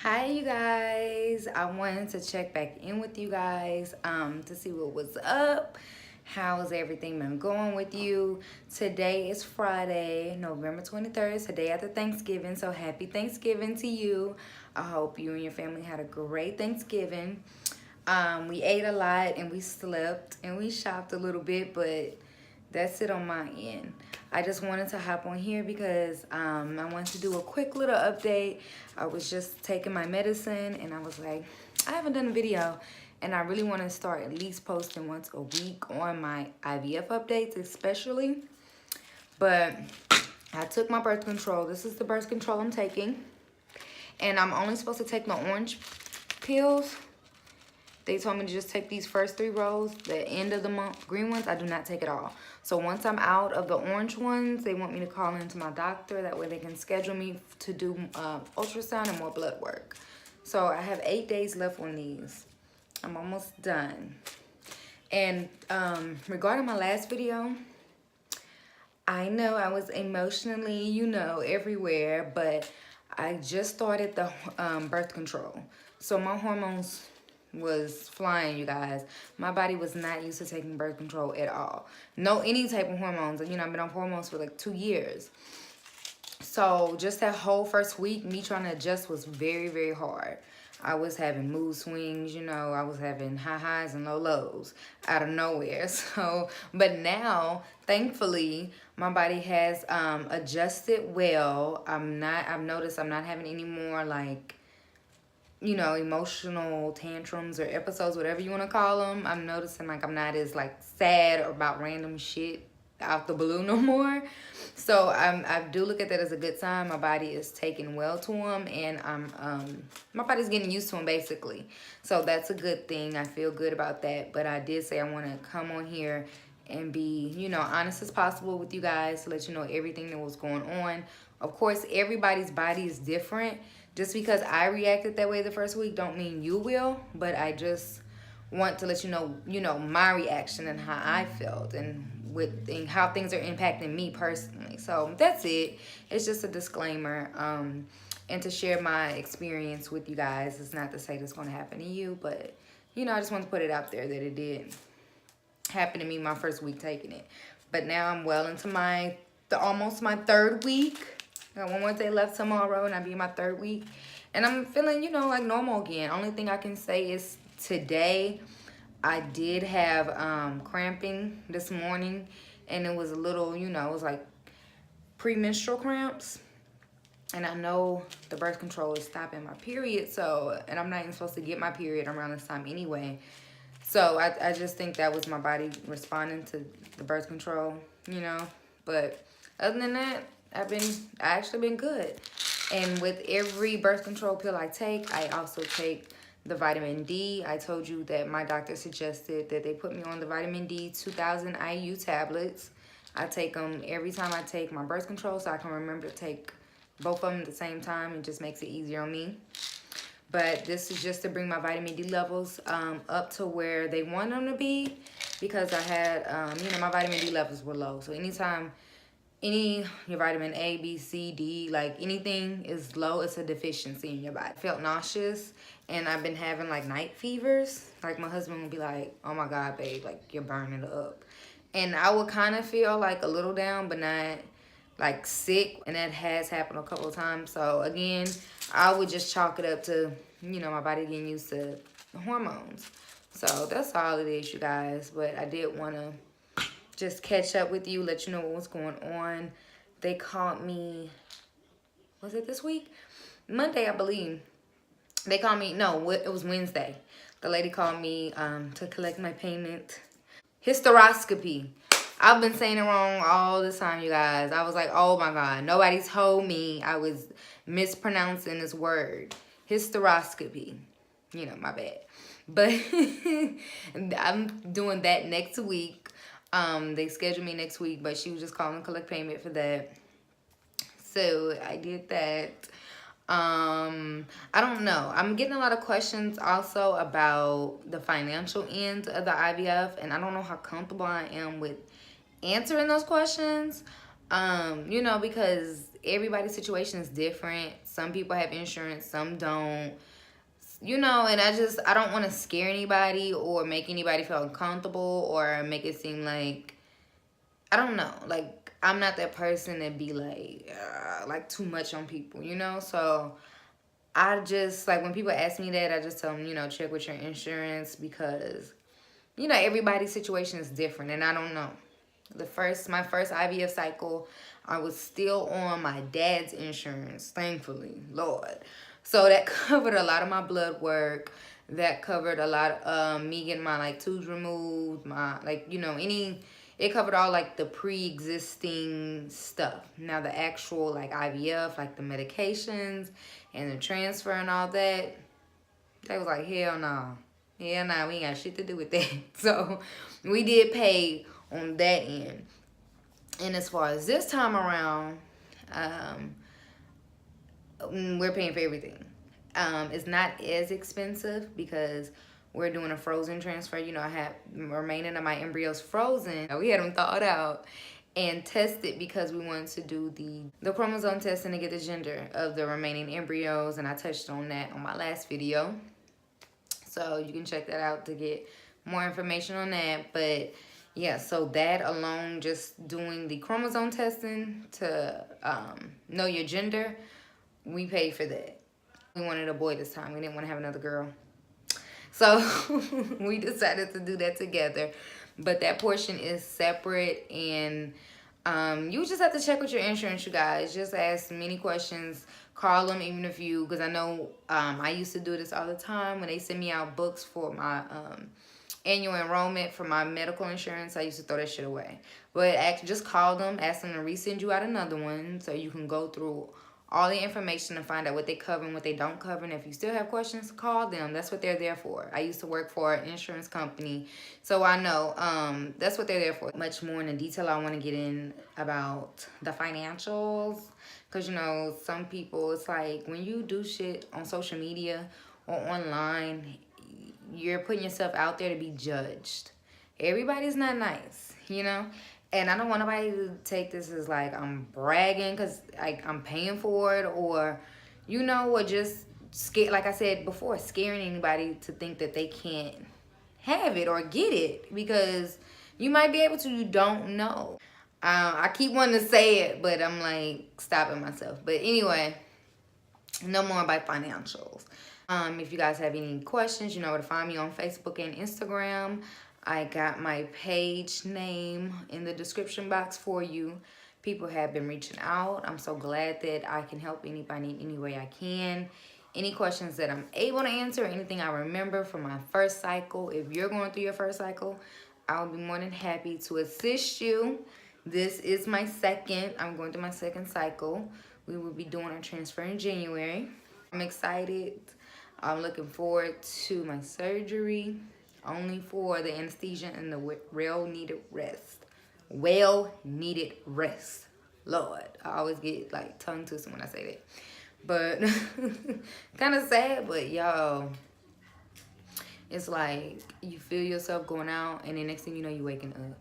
Hi you guys, I wanted to check back in with you guys to see what was up. How's everything been going with you? Today is Friday, November 23rd, today after Thanksgiving, so happy Thanksgiving to you. I hope you and your family had a great Thanksgiving. We ate a lot and we slept and we shopped a little bit, but that's it on my end. I just wanted to hop on here because I wanted to do a quick little update. I was just taking my medicine and I was like, I haven't done a video and I really want to start at least posting once a week on my IVF updates especially. But I took my birth control. This is the birth control I'm taking. And I'm only supposed to take the orange pills. They told me to just take these first 3 rows. The end of the month, green ones, I do not take at all. So once I'm out of the orange ones, they want me to call into my doctor. That way they can schedule me to do ultrasound and more blood work. So I have 8 days left on these. I'm almost done. And regarding my last video, I know I was emotionally, everywhere, but I just started the birth control. So my hormones was flying, you guys. My body was not used to taking birth control at all. No, any type of hormones. I've been on hormones for like 2 years. So just that whole first week, me trying to adjust was very, very hard. I was having mood swings, I was having high highs and low lows out of nowhere. So, but now, thankfully, my body has adjusted well. I've noticed I'm not having any more like, emotional tantrums or episodes, whatever you want to call them. I'm noticing like I'm not as like sad about random shit out the blue no more. So I do look at that as a good sign. My body is taking well to them, and my body's getting used to them basically. So that's a good thing. I feel good about that. But I did say I want to come on here and be, honest as possible with you guys to let you know everything that was going on. Of course, everybody's body is different. Just because I reacted that way the first week don't mean you will, but I just want to let you know, my reaction and how I felt and how things are impacting me personally. So that's it. It's just a disclaimer and to share my experience with you guys. It's not to say that's going to happen to you, but, I just want to put it out there that it did happen to me my first week taking it. But now I'm well into almost my 3rd week. Got 1 more day left tomorrow, and I'll be in my 3rd week. And I'm feeling, like normal again. Only thing I can say is today I did have cramping this morning. And it was a little, it was like premenstrual cramps. And I know the birth control is stopping my period. And I'm not even supposed to get my period around this time anyway. So I just think that was my body responding to the birth control, But other than that, I actually been good. And with every birth control pill I take, I also take the vitamin D. I told you that my doctor suggested that they put me on the vitamin D 2000 IU tablets. I take them every time I take my birth control so I can remember to take both of them at the same time. It just makes it easier on me. But this is just to bring my vitamin D levels up to where they want them to be, because I had, my vitamin D levels were low. So anytime your vitamin A, B, C, D, like anything is low, it's a deficiency in your body. I felt nauseous, and I've been having like night fevers. Like my husband would be like, oh my God, babe, like you're burning up. And I would kind of feel like a little down, but not like sick. And that has happened a couple of times. So again, I would just chalk it up to, my body getting used to the hormones. So that's all it is, you guys. But I did want to just catch up with you, let you know what was going on. They called me, was it this week? Monday, I believe. They called me, no, it was Wednesday. The lady called me to collect my payment. Hysteroscopy. I've been saying it wrong all the time, you guys. I was like, oh my God, nobody told me I was mispronouncing this word. Hysteroscopy. My bad. But I'm doing that next week. They scheduled me next week, but she was just calling to collect payment for that. So I did that. I don't know. I'm getting a lot of questions also about the financial end of the IVF, and I don't know how comfortable I am with answering those questions. You know, because everybody's situation is different. Some people have insurance, some don't. You know, and I don't want to scare anybody or make anybody feel uncomfortable or make it seem like, I don't know, like I'm not that person that be like too much on people, you know? So I just, like, when people ask me that, I just tell them, you know, check with your insurance, because, you know, everybody's situation is different, and I don't know. My first IVF cycle, I was still on my dad's insurance, thankfully, Lord. So that covered a lot of my blood work. That covered a lot of me getting my like tubes removed, my like, you know, it covered all like the pre-existing stuff. Now the actual like IVF, like the medications and the transfer and all that, they was like, hell no. Hell no, we ain't got shit to do with that. So we did pay on that end. And as far as this time around, we're paying for everything. It's not as expensive because we're doing a frozen transfer. You know, I have remaining of my embryos frozen. We had them thawed out and tested because we wanted to do the chromosome testing to get the gender of the remaining embryos, and I touched on that on my last video. So you can check that out to get more information on that. But yeah, so that alone, just doing the chromosome testing to know your gender, we paid for that. We wanted a boy this time. We didn't want to have another girl. So we decided to do that together. But that portion is separate, and you just have to check with your insurance, you guys. Just ask many questions. Call them, even if you, because I know I used to do this all the time. When they send me out books for my annual enrollment for my medical insurance, I used to throw that shit away. But just call them, ask them to resend you out another one so you can go through all the information to find out what they cover and what they don't cover. And if you still have questions, call them. That's what they're there for. I used to work for an insurance company, so I know that's what they're there for. Much more in the detail I want to get in about the financials, because, you know, some people, it's like when you do shit on social media or online, you're putting yourself out there to be judged. Everybody's not nice, you know? And I don't want nobody to take this as like I'm bragging because like I'm paying for it, or, you know, or just scare, like I said before, scaring anybody to think that they can't have it or get it, because you might be able to, you don't know. I keep wanting to say it, but I'm like stopping myself. But anyway, no more about financials. If you guys have any questions, you know where to find me on Facebook and Instagram. I got my page name in the description box for you. People have been reaching out. I'm so glad that I can help anybody in any way I can. Any questions that I'm able to answer, anything I remember from my first cycle. If you're going through your first cycle, I'll be more than happy to assist you. This is my second. I'm going through my second cycle. We will be doing our transfer in January. I'm excited. I'm looking forward to my surgery, only for the anesthesia and the well-needed rest. Well-needed rest. Lord, I always get like tongue twisted when I say that. But kind of sad, but y'all, it's like you feel yourself going out, and the next thing you know, you're waking up.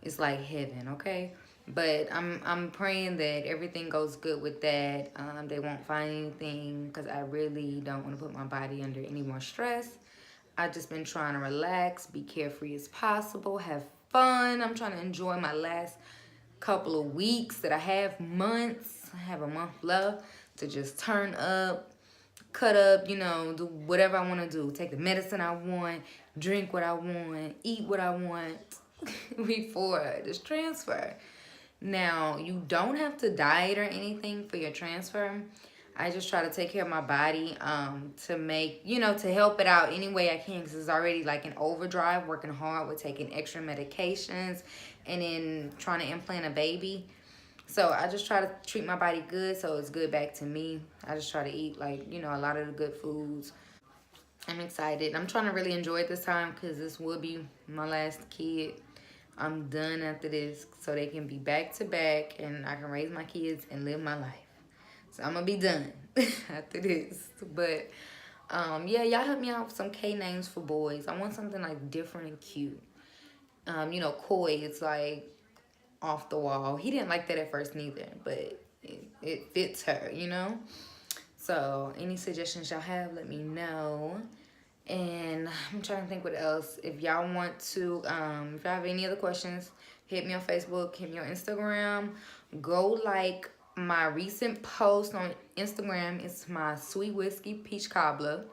It's like heaven, okay? But I'm praying that everything goes good with that. They won't find anything, because I really don't want to put my body under any more stress. I've just been trying to relax, be carefree as possible, have fun. I'm trying to enjoy my last couple of weeks that I have, months. I have a month left to just turn up, cut up, you know, do whatever I want to do. Take the medicine I want, drink what I want, eat what I want before this transfer. Now, you don't have to diet or anything for your transfer. I just try to take care of my body to make, you know, to help it out any way I can, because it's already like an overdrive, working hard with taking extra medications and then trying to implant a baby. So I just try to treat my body good so it's good back to me. I just try to eat, like, you know, a lot of the good foods. I'm excited. I'm trying to really enjoy it this time, because this will be my last kid. I'm done after this, so they can be back to back and I can raise my kids and live my life. So I'm gonna be done after this. But yeah, y'all help me out with some K names for boys. I want something like different and cute. You know, Koi, it's like off the wall. He didn't like that at first neither, but it fits her, you know? So any suggestions y'all have, let me know. And I'm trying to think what else. If y'all want to, if y'all have any other questions, hit me on Facebook, hit me on Instagram. Go like my recent post on Instagram. It's my sweet whiskey peach cobbler.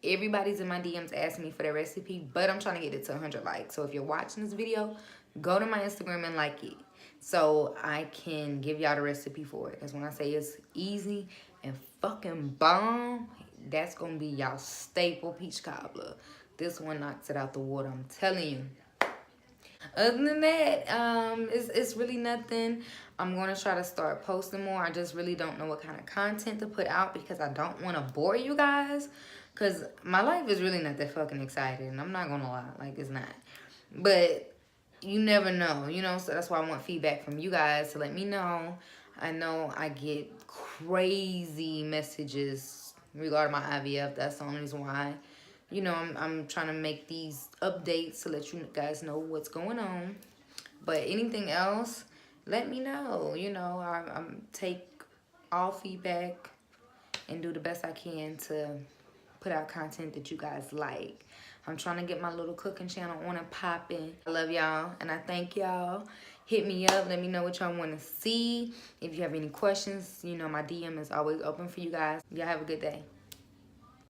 Everybody's in my DMs asking me for that recipe, but I'm trying to get it to 100 likes. So if you're watching this video, go to my Instagram and like it so I can give y'all the recipe for it. Because when I say it's easy and fucking bomb, that's going to be y'all staple peach cobbler. This one knocks it out the water, I'm telling you. Other than that, it's really nothing. I'm going to try to start posting more. I just really don't know what kind of content to put out because I don't want to bore you guys. Because my life is really not that fucking exciting. I'm not going to lie. Like, it's not. But you never know, you know? So that's why I want feedback from you guys to let me know. I know I get crazy messages regarding my IVF. That's the only reason why, you know, I'm trying to make these updates to let you guys know what's going on. But anything else, let me know. You know, I'm take all feedback and do the best I can to put out content that you guys like. I'm trying to get my little cooking channel on and popping. I love y'all and I thank y'all. Hit me up. Let me know what y'all want to see. If you have any questions, you know my DM is always open for you guys. Y'all have a good day.